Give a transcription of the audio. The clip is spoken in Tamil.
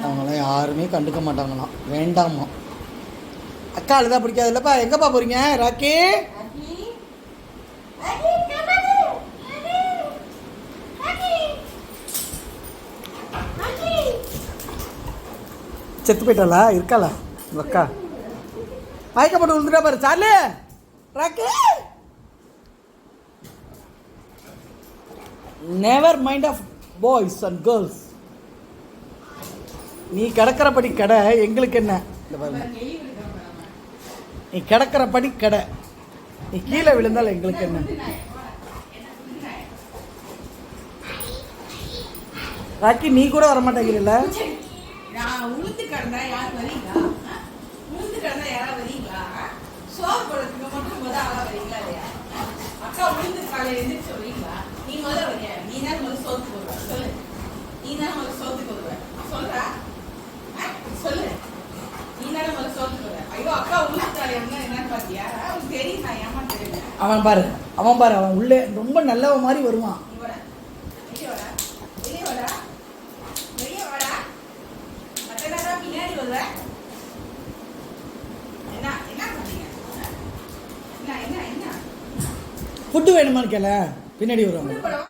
அவங்களாம் யாருமே கண்டுக்க மாட்டாங்களாம், வேண்டாமா. அக்கா அழுதா பிடிக்காது இல்லைப்பா. எங்கப்பா போகிறீங்க ராக்கி? செத்து போயிட்டாளா? இருக்காளா உங்கள் அக்கா? மயக்கப்பட்டு விழுந்துட்டா பாரு Charlie. Rocky never mind of boys and girls. நீ கிடக்கிறபடி கடை, எங்களுக்கு என்ன? நீ கிடக்கிறபடி கடை, நீ கீழே விழுந்தால் எங்களுக்கு என்ன? ராக்கி நீ கூட வரமாட்டேங்கிறீல்ல? அவன் பாரு, அவன் உள்ளே ரொம்ப நல்லவ மாதிரி வருவான். ஃபுட்டு வேணுமான்னு கேள, பின்னாடி வருவாங்க.